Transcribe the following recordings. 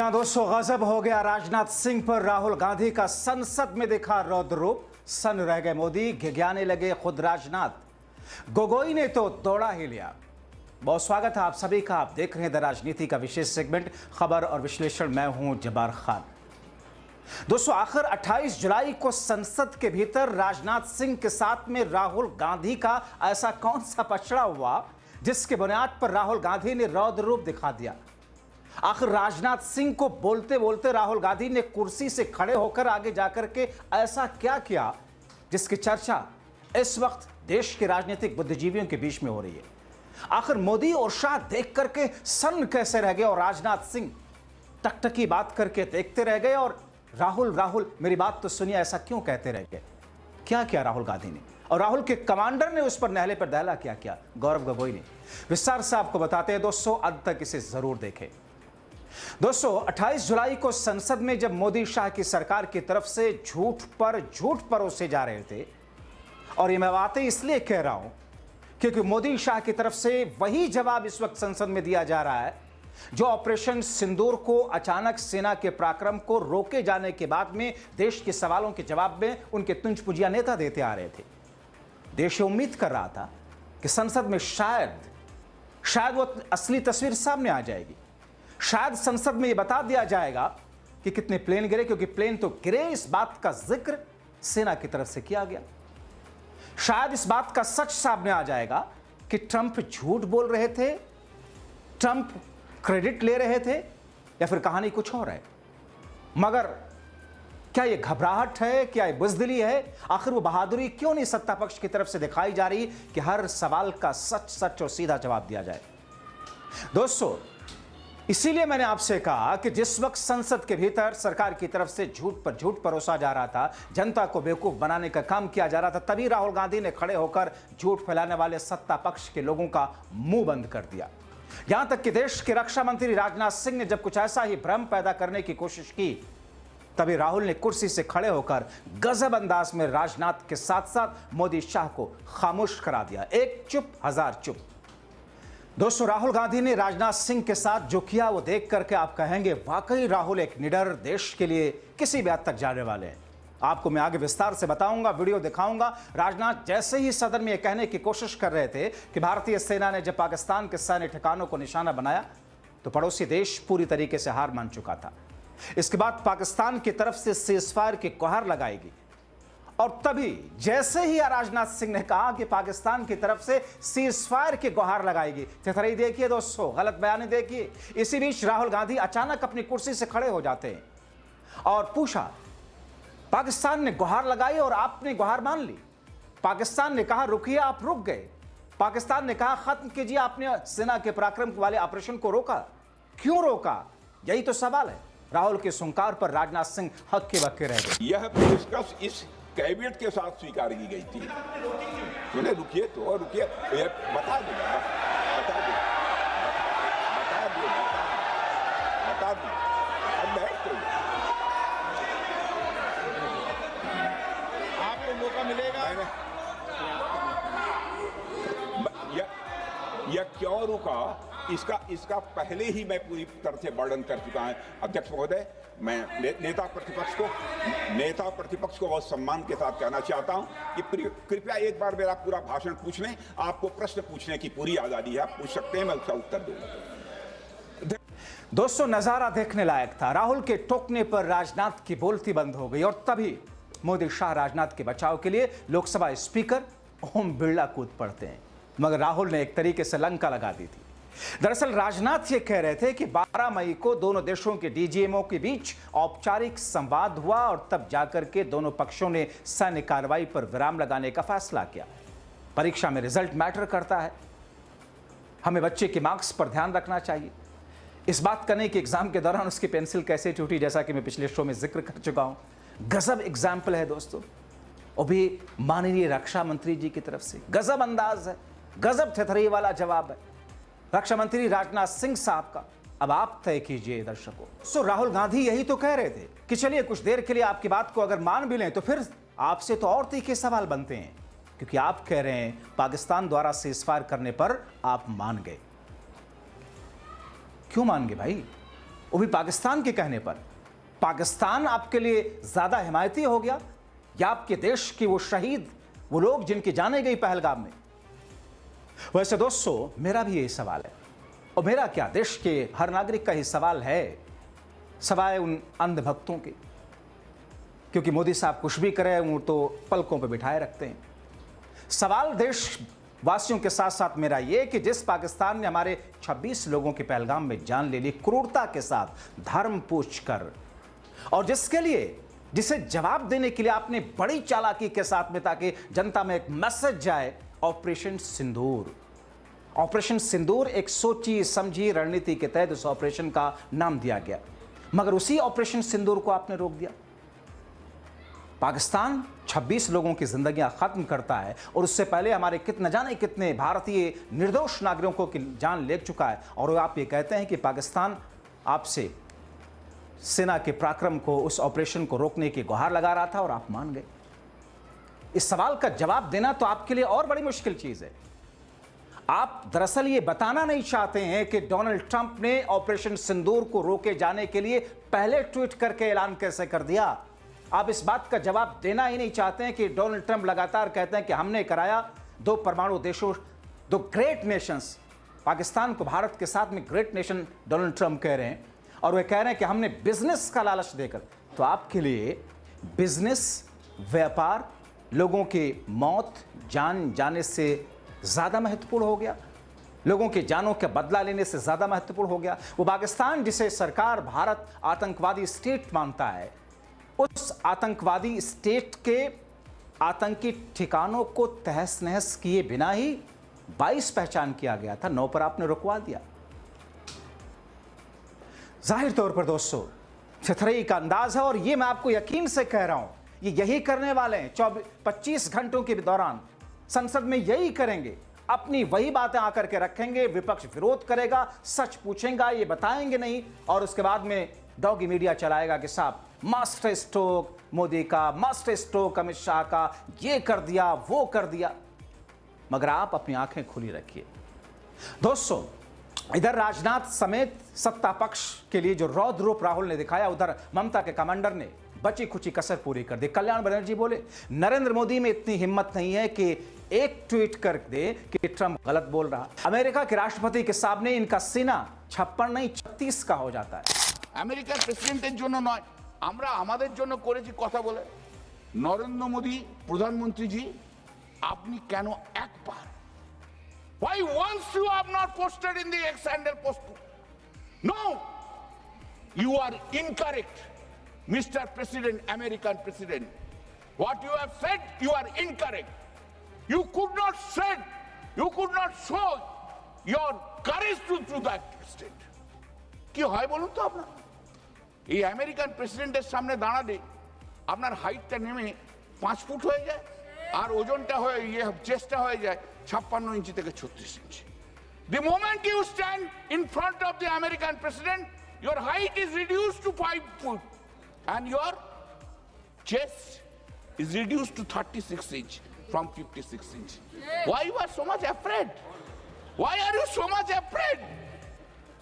जहां दोस्तों गजब हो गया राजनाथ सिंह पर, राहुल गांधी का संसद में देखा रौद्र रूप। सन रह गए मोदी, घिघियाने लगे खुद राजनाथ। गोगोई ने तो दौड़ा ही लिया। बहुत स्वागत है आप सभी का। आप देख रहे हैं द राजनीति का विशेष सेगमेंट खबर और विश्लेषण। मैं हूं जब्बार खान। दोस्तों आखिर 28 जुलाई को संसद के भीतर राजनाथ सिंह के साथ में राहुल गांधी का ऐसा कौन सा पचड़ा हुआ जिसके बुनियाद पर राहुल गांधी ने रौद्र रूप दिखा दिया। आखिर राजनाथ सिंह को बोलते बोलते राहुल गांधी ने कुर्सी से खड़े होकर आगे जाकर के ऐसा क्या किया जिसकी चर्चा इस वक्त देश के राजनीतिक बुद्धिजीवियों के बीच में हो रही है। आखिर मोदी और शाह देख करके सन्न कैसे रह गए और राजनाथ सिंह टकटकी बात करके देखते रह गए और राहुल राहुल मेरी बात तो सुनिए ऐसा क्यों कहते रह गए। क्या किया राहुल गांधी ने और राहुल के कमांडर ने उस पर नहले पर दहला क्या किया गौरव गोगोई ने। विस्तार से आपको बताते हैं दोस्तों, अंत तक इसे जरूर देखें। दोस्तों 28 जुलाई को संसद में जब मोदी शाह की सरकार की तरफ से झूठ परोसे जा रहे थे, और ये मैं बातें इसलिए कह रहा हूं क्योंकि मोदी शाह की तरफ से वही जवाब इस वक्त संसद में दिया जा रहा है जो ऑपरेशन सिंदूर को अचानक सेना के पराक्रम को रोके जाने के बाद में देश के सवालों के जवाब में उनके तुंज पुजिया नेता देते आ रहे थे। देश उम्मीद कर रहा था कि संसद में शायद वो असली तस्वीर सामने आ जाएगी। शायद संसद में यह बता दिया जाएगा कि कितने प्लेन गिरे, क्योंकि प्लेन तो गिरे, इस बात का जिक्र सेना की तरफ से किया गया। शायद इस बात का सच सामने आ जाएगा कि ट्रंप झूठ बोल रहे थे, ट्रंप क्रेडिट ले रहे थे, या फिर कहानी कुछ और है। मगर क्या यह घबराहट है, क्या यह बुजदिली है? आखिर वो बहादुरी क्यों नहीं सत्ता पक्ष की तरफ से दिखाई जा रही कि हर सवाल का सच और सीधा जवाब दिया जाए। दोस्तों इसीलिए मैंने आपसे कहा कि जिस वक्त संसद के भीतर सरकार की तरफ से झूठ पर झूठ परोसा जा रहा था, जनता को बेवकूफ बनाने का काम किया जा रहा था, तभी राहुल गांधी ने खड़े होकर झूठ फैलाने वाले सत्ता पक्ष के लोगों का मुंह बंद कर दिया। यहां तक कि देश के रक्षा मंत्री राजनाथ सिंह ने जब कुछ ऐसा ही भ्रम पैदा करने की कोशिश की, तभी राहुल ने कुर्सी से खड़े होकर गजब अंदाज में राजनाथ के साथ साथ मोदी शाह को खामोश करा दिया। एक चुप हजार चुप। दोस्तों राहुल गांधी ने राजनाथ सिंह के साथ जो किया वो देख करके आप कहेंगे वाकई राहुल एक निडर, देश के लिए किसी भी हद तक जाने वाले हैं। आपको मैं आगे विस्तार से बताऊंगा, वीडियो दिखाऊंगा। राजनाथ जैसे ही सदन में यह कहने की कोशिश कर रहे थे कि भारतीय सेना ने जब पाकिस्तान के सैन्य ठिकानों को निशाना बनाया तो पड़ोसी देश पूरी तरीके से हार मान चुका था। इसके बाद पाकिस्तान की तरफ से सीजफायर की गुहार लगाएगी, और तभी जैसे ही राजनाथ सिंह ने कहा कि पाकिस्तान की तरफ से सीजफायर की गुहार लगाएगी, चतुराई देखिए दोस्तों, गलत बयानी देखिए। इसी बीच राहुल गांधी अचानक अपनी कुर्सी से खड़े हो जाते हैं और पूछा, पाकिस्तान ने गुहार लगाई और आपने गुहार मान ली। पाकिस्तान ने कहा रुकिए, आप रुक गए। पाकिस्तान ने कहा खत्म कीजिए, आपने सेना के पराक्रम वाले ऑपरेशन को रोका। क्यों रोका? यही तो सवाल है। राहुल के सुंकार पर राजनाथ सिंह हक्के बक्के रह गए। यह पेशकश इस कैबिनेट के साथ स्वीकार की गई थी। सुने, रुकिए तो रुकिए, बता दो अब बैठ तो आपको मौका मिलेगा। यह क्यों रुका, इसका पहले ही मैं पूरी तरह से वर्णन कर चुका हूं। अध्यक्ष महोदय, मैं नेता प्रतिपक्ष को बहुत सम्मान के साथ कहना चाहता हूं कि कृपया एक बार मेरा पूरा भाषण पूछ लें। आपको प्रश्न पूछने की पूरी आजादी है, आप पूछ सकते हैं, मैं उसका उत्तर दूंगा। दोस्तों नजारा देखने लायक था। राहुल के टोकने पर राजनाथ की बोलती बंद हो गई और तभी मोदी शाह राजनाथ के बचाव के लिए लोकसभा स्पीकर ओम बिरला कूद पड़ते हैं, मगर राहुल ने एक तरीके से लंका लगा दी थी। दरअसल राजनाथ ये कह रहे थे कि 12 मई को दोनों देशों के डीजीएमओ के बीच औपचारिक संवाद हुआ और तब जाकर के दोनों पक्षों ने सैन्य कार्रवाई पर विराम लगाने का फैसला किया। परीक्षा में रिजल्ट मैटर करता है, हमें बच्चे के मार्क्स पर ध्यान रखना चाहिए। इस बात करने के एग्जाम के दौरान उसकी पेंसिल कैसे टूटी, जैसा कि मैं पिछले शो में जिक्र कर चुका हूं। गजब एग्जाम्पल है दोस्तों, वो भी माननीय रक्षा मंत्री जी की तरफ से। गजब अंदाज है, गजब थेथरी वाला जवाब है रक्षा मंत्री राजनाथ सिंह साहब का। अब आप तय कीजिए दर्शकों। राहुल गांधी यही तो कह रहे थे कि चलिए कुछ देर के लिए आपकी बात को अगर मान भी लें तो फिर आपसे तो और तीखे सवाल बनते हैं, क्योंकि आप कह रहे हैं पाकिस्तान द्वारा सीजफायर करने पर आप मान गए। क्यों मान गए भाई? वो भी पाकिस्तान के कहने पर। पाकिस्तान आपके लिए ज्यादा हिमायती हो गया या आपके देश के वो शहीद, वो लोग जिनकी जाने गई पहलगाम में? वैसे दोस्तों, मेरा भी यही सवाल है, और मेरा क्या, देश के हर नागरिक का ही सवाल है, सवाए उन अंधभक्तों के। क्योंकि मोदी साहब कुछ भी करें, वो तो पलकों पे बिठाए रखते हैं। सवाल देशवासियों के साथ साथ मेरा ये कि जिस पाकिस्तान ने हमारे 26 लोगों के पहलगाम में जान ले ली क्रूरता के साथ, धर्म पूछ कर, और जिसे जवाब देने के लिए आपने बड़ी चालाकी के साथ में, ताकि जनता में एक मैसेज जाए, ऑपरेशन सिंदूर। ऑपरेशन सिंदूर एक सोची समझी रणनीति के तहत उस ऑपरेशन का नाम दिया गया, मगर उसी ऑपरेशन सिंदूर को आपने रोक दिया। पाकिस्तान 26 लोगों की जिंदगियां खत्म करता है, और उससे पहले हमारे न जाने कितने भारतीय निर्दोष नागरिकों की जान ले चुका है, और आप ये कहते हैं कि पाकिस्तान आपसे सेना के पराक्रम को, उस ऑपरेशन को रोकने की गुहार लगा रहा था और आप मान गए। इस सवाल का जवाब देना तो आपके लिए और बड़ी मुश्किल चीज है। आप दरअसल ये बताना नहीं चाहते हैं कि डोनाल्ड ट्रंप ने ऑपरेशन सिंदूर को रोके जाने के लिए पहले ट्वीट करके ऐलान कैसे कर दिया। आप इस बात का जवाब देना ही नहीं चाहते हैं कि डोनाल्ड ट्रंप लगातार कहते हैं कि हमने कराया, दो परमाणु देशों, दो ग्रेट नेशंस, पाकिस्तान को भारत के साथ में ग्रेट नेशन डोनाल्ड ट्रंप कह रहे हैं, और वे कह रहे हैं कि हमने बिजनेस का लालच देकर। तो आपके लिए बिजनेस, व्यापार, लोगों की मौत, जान जाने से ज्यादा महत्वपूर्ण हो गया, लोगों की जानों का बदला लेने से ज्यादा महत्वपूर्ण हो गया। वो पाकिस्तान जिसे सरकार भारत आतंकवादी स्टेट मानता है, उस आतंकवादी स्टेट के आतंकी ठिकानों को तहस नहस किए बिना ही 22 पहचान किया गया था, 9 पर आपने रुकवा दिया। जाहिर तौर पर दोस्तों, छतरई का अंदाज है, और ये मैं आपको यकीन से कह रहा हूं, ये यही करने वाले हैं। 25 घंटों के दौरान संसद में यही करेंगे, अपनी वही बातें आकर के रखेंगे, विपक्ष विरोध करेगा, सच पूछेगा, ये बताएंगे नहीं, और उसके बाद में डॉगी मीडिया चलाएगा कि साहब मास्टर स्ट्रोक मोदी का, मास्टर स्ट्रोक अमित शाह का, ये कर दिया, वो कर दिया। मगर आप अपनी आंखें खुली रखिए दोस्तों। इधर राजनाथ समेत सत्ता पक्ष के लिए जो रौद्र रूप राहुल ने दिखाया, उधर ममता के कमांडर ने बची खुची कसर पूरी कर दी। कल्याण बनर्जी बोले, नरेंद्र मोदी में इतनी हिम्मत नहीं है कि एक ट्वीट कर दे कि ट्रंप गलत बोल रहा। अमेरिका के राष्ट्रपति के सामने इनका सीना 56 नहीं 36 का हो जाता है। আমেরিকার প্রেসিডেন্টের জন্য নয়, আমরা আমাদের জন্য করেছি কথা বলে। নরেন্দ্র মোদী প্রধানমন্ত্রী জি, আপনি কেন একবার, why once you have not posted in the X handle post? No, you are incorrect, Mr. President, American President. What you have said, you are incorrect. You could not said, you could not show your courage to that extent. কি হয় বলুন তো আপনার? এই American প্রেসিডেন্টের সামনে দাঁড়ালে আপনার হাইটটা নেমে 5 ফুট হয়ে যায়, আর ওজনটা হয়ে চেস্টটা হয়ে যায় 56 ইঞ্চি থেকে 36 ইঞ্চি। The moment you stand in front of the American president, your height is reduced to 5 foot and your chest is reduced to 36 inch from 56 inch. Why you are so much afraid? Why are you so much afraid?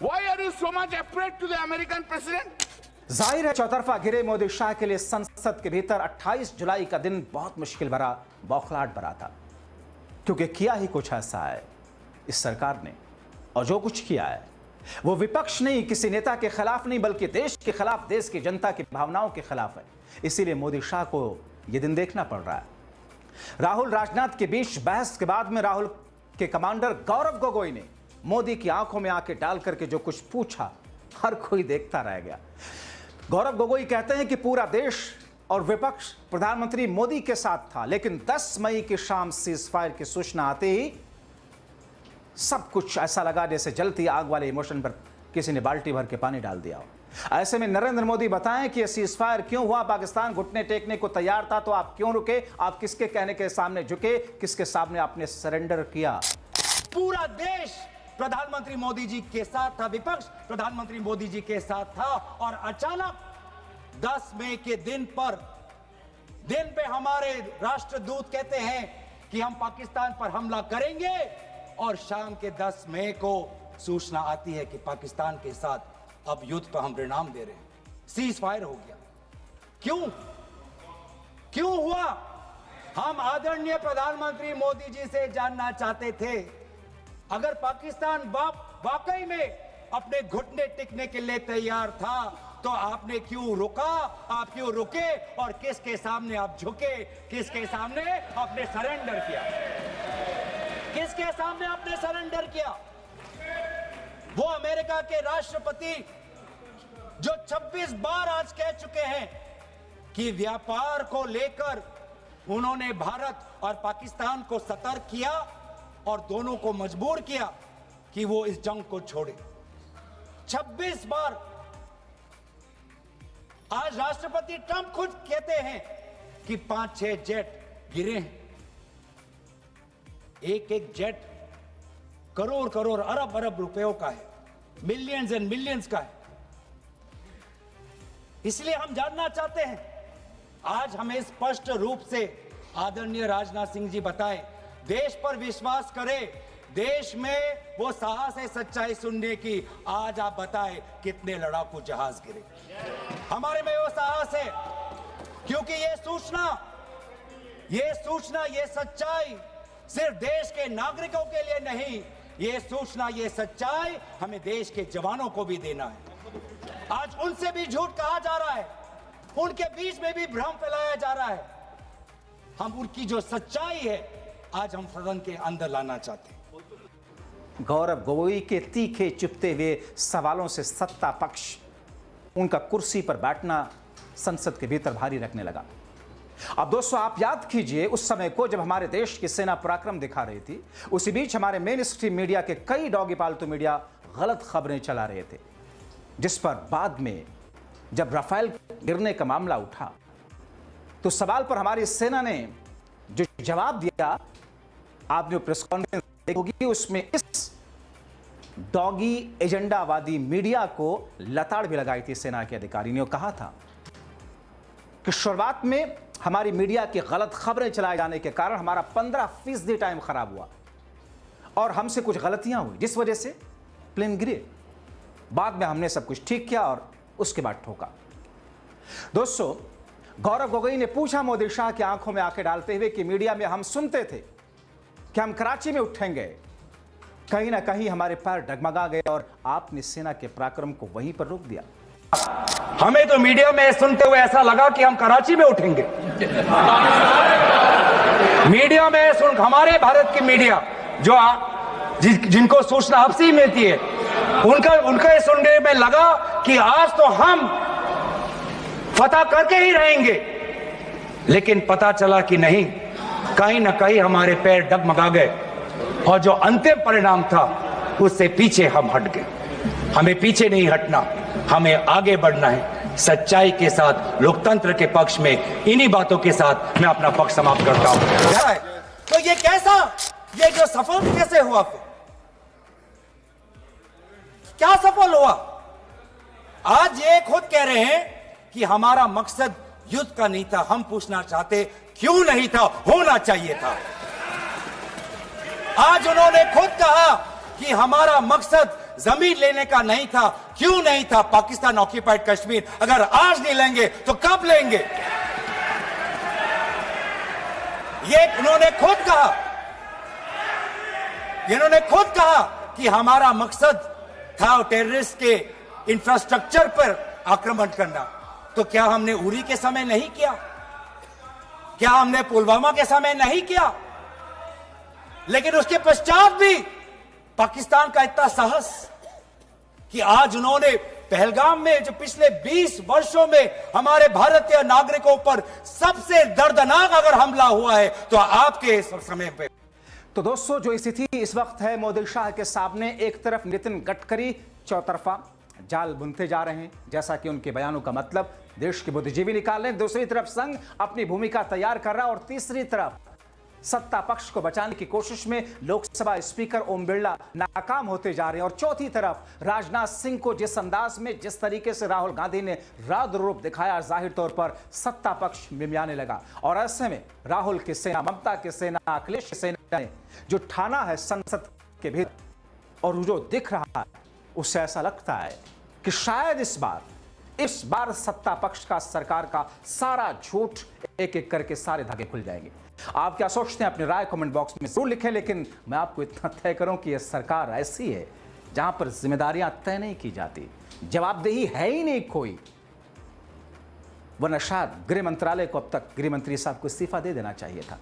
Why are you so much afraid to the American president? जाहिर है चौतरफा घिरे मोदी शाह के लिए संसद के भीतर 28 जुलाई का दिन बहुत मुश्किल भरा, बौखलाहट भरा था, क्योंकि किया ही कुछ ऐसा है इस सरकार ने, और जो कुछ किया है वो विपक्ष नहीं, किसी नेता के खिलाफ नहीं, बल्कि देश के खिलाफ, देश की जनता की भावनाओं के खिलाफ है। इसीलिए मोदी शाह को यह दिन देखना पड़ रहा है। राहुल राजनाथ के बीच बहस के बाद में राहुल के कमांडर गौरव गोगोई ने मोदी की आंखों में आंखें डाल करके जो कुछ पूछा, हर कोई देखता रह गया। गौरव गोगोई कहते हैं कि पूरा देश और विपक्ष प्रधानमंत्री मोदी के साथ था, लेकिन 10 मई की शाम सीजफायर की सूचना आते ही सब कुछ ऐसा लगा जैसे जलती आग वाले इमोशन पर किसी ने बाल्टी भर के पानी डाल दिया हो। ऐसे में नरेंद्र मोदी बताएं कि यह सीजफायर क्यों हुआ, पाकिस्तान घुटने टेकने को तैयार था तो आप क्यों रुके, आप किसके कहने के सामने झुके, किसके सामने आपने सरेंडर किया। पूरा देश प्रधानमंत्री मोदी जी के साथ था, विपक्ष प्रधानमंत्री मोदी जी के साथ था, और अचानक 10 मई के दिन पे हमारे राष्ट्रदूत कहते हैं कि हम पाकिस्तान पर हमला करेंगे, और शाम के 10 मई को सूचना आती है कि पाकिस्तान के साथ अब युद्ध पर हम परिणाम दे रहे हैं, सीज फायर हो गया। क्यों हुआ? हम आदरणीय प्रधानमंत्री मोदी जी से जानना चाहते थे, अगर पाकिस्तान वाकई में अपने घुटने टिकने के लिए तैयार था तो आपने क्यों रुका, आप क्यों रुके और किसके सामने आप झुके, किसके सामने आपने सरेंडर किया, किसके सामने आपने सरेंडर किया? वो अमेरिका के राष्ट्रपति जो 26 बार आज कह चुके हैं कि व्यापार को लेकर उन्होंने भारत और पाकिस्तान को सतर्क किया और दोनों को मजबूर किया कि वो इस जंग को छोड़े। 26 बार। आज राष्ट्रपति ट्रंप खुद कहते हैं कि 5-6 जेट गिरे हैं। एक जेट करोड़ करोड़ अरब अरब रुपयों का है, मिलियंस एंड मिलियंस का है। इसलिए हम जानना चाहते हैं, आज हमें स्पष्ट रूप से आदरणीय राजनाथ सिंह जी बताएं, देश पर विश्वास करें, देश में वो साहस है सच्चाई सुनने की। आज आप बताएं कितने लड़ाकू जहाज गिरे? हमारे में वो साहस है, क्योंकि ये सूचना, ये सच्चाई सिर्फ देश के नागरिकों के लिए नहीं, ये सूचना, ये सच्चाई हमें देश के जवानों को भी देना है। आज उनसे भी झूठ कहा जा रहा है, उनके बीच में भी भ्रम फैलाया जा रहा है। हम उनकी जो सच्चाई है आज हम सदन के अंदर लाना चाहते हैं। गौरव गोगोई के तीखे चुपते हुए सवालों से सत्ता पक्ष उनका कुर्सी पर बैठना संसद के भीतर भारी रखने लगा। अब दोस्तों, आप याद कीजिए उस समय को जब हमारे देश की सेना पराक्रम दिखा रही थी, उसी बीच हमारे मेन स्ट्रीम मीडिया के कई डॉगी पालतू मीडिया गलत खबरें चला रहे थे, जिस पर बाद में जब राफेल गिरने का मामला उठा तो सवाल पर हमारी सेना ने जो जवाब दिया, आपने प्रेस कॉन्फ्रेंस देखी होगी, उसमें इस डॉगी एजेंडावादी मीडिया को लताड़ भी लगाई थी। सेना के अधिकारी ने कहा था कि शुरुआत में हमारी मीडिया की गलत खबरें चलाए जाने के कारण हमारा 15% टाइम खराब हुआ और हमसे कुछ गलतियां हुई, जिस वजह से प्लेन गिरे। बाद में हमने सब कुछ ठीक किया और उसके बाद ठोका। दोस्तों, गौरव गोगोई ने पूछा मोदी शाह की आंखों में आंखें डालते हुए कि मीडिया में हम सुनते थे कि हम कराची में उठेंगे, कहीं ना कहीं हमारे पैर डगमगा गए और आपने सेना के पराक्रम को वहीं पर रोक दिया। हमें तो मीडिया में सुनते हुए ऐसा लगा कि हम कराची में उठेंगे। मीडिया में सुन, हमारे भारत की मीडिया जो जिनको सूचना हफ्सी मिलती है, उनका सुनने में लगा कि आज तो हम फतह करके ही रहेंगे, लेकिन पता चला कि नहीं, कहीं ना कहीं हमारे पैर डगमगा गए और जो अंतिम परिणाम था उससे पीछे हम हट गए। हमें पीछे नहीं हटना, हमें आगे बढ़ना है सच्चाई के साथ, लोकतंत्र के पक्ष में। इन्हीं बातों के साथ मैं अपना पक्ष समाप्त करता हूं। तो ये कैसा, ये जो सफल कैसे हुआ, फिर क्या सफल हुआ? आज ये खुद कह रहे हैं कि हमारा मकसद युद्ध का नहीं था। हम पूछना चाहते क्यों नहीं था, होना चाहिए था। आज उन्होंने खुद कहा कि हमारा मकसद जमीन लेने का नहीं था। क्यों नहीं था? पाकिस्तान ऑक्यूपाइड कश्मीर अगर आज नहीं लेंगे तो कब लेंगे? ये उन्होंने खुद कहा, इन्होंने खुद कहा कि हमारा मकसद था टेररिस्ट के इंफ्रास्ट्रक्चर पर आक्रमण करना। तो क्या हमने उरी के समय नहीं किया? क्या हमने पुलवामा के समय नहीं किया? लेकिन उसके पश्चात भी पाकिस्तान का इतना साहस कि आज उन्होंने पहलगाम में जो पिछले 20 वर्षों में हमारे भारतीय नागरिकों पर सबसे दर्दनाक अगर हमला हुआ है तो आपके समय पे। तो दोस्तों, जो स्थिति इस वक्त है मोदी शाह के सामने, एक तरफ नितिन गडकरी चौतरफा जाल बुनते जा रहे हैं, जैसा कि उनके बयानों का मतलब देश के बुद्धिजीवी निकाल रहे हैं। दूसरी तरफ संघ अपनी भूमिका तैयार कर रहा है और तीसरी तरफ सत्ता पक्ष को बचाने की कोशिश में लोकसभा स्पीकर ओम बिरला नाकाम होते जा रहे हैं। और चौथी तरफ राजनाथ सिंह को जिस अंदाज में, जिस तरीके से राहुल गांधी ने रौद्र रूप दिखाया, जाहिर तौर पर सत्ता पक्ष मिमियाने लगा। और ऐसे में राहुल की सेना, ममता की सेना, अखिलेश की सेना ने जो ठाना है संसद के भीतर और जो दिख रहा है, उससे ऐसा लगता है कि शायद इस बार सत्ता पक्ष का, सरकार का सारा झूठ एक एक करके सारे धागे खुल जाएंगे। आप क्या सोचते हैं? अपनी राय कमेंट बॉक्स में जरूर लिखें, लेकिन मैं आपको इतना तय करूं कि यह सरकार ऐसी है जहां पर जिम्मेदारियां तय नहीं की जाती, जवाबदेही है ही नहीं कोई। वरना शायद गृह मंत्रालय को अब तक गृह मंत्री साहब को इस्तीफा दे देना चाहिए था।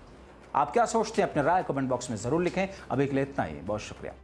आप क्या सोचते हैं? अपने राय कमेंट बॉक्स में जरूर लिखें। अभी के लिए इतना ही, बहुत शुक्रिया।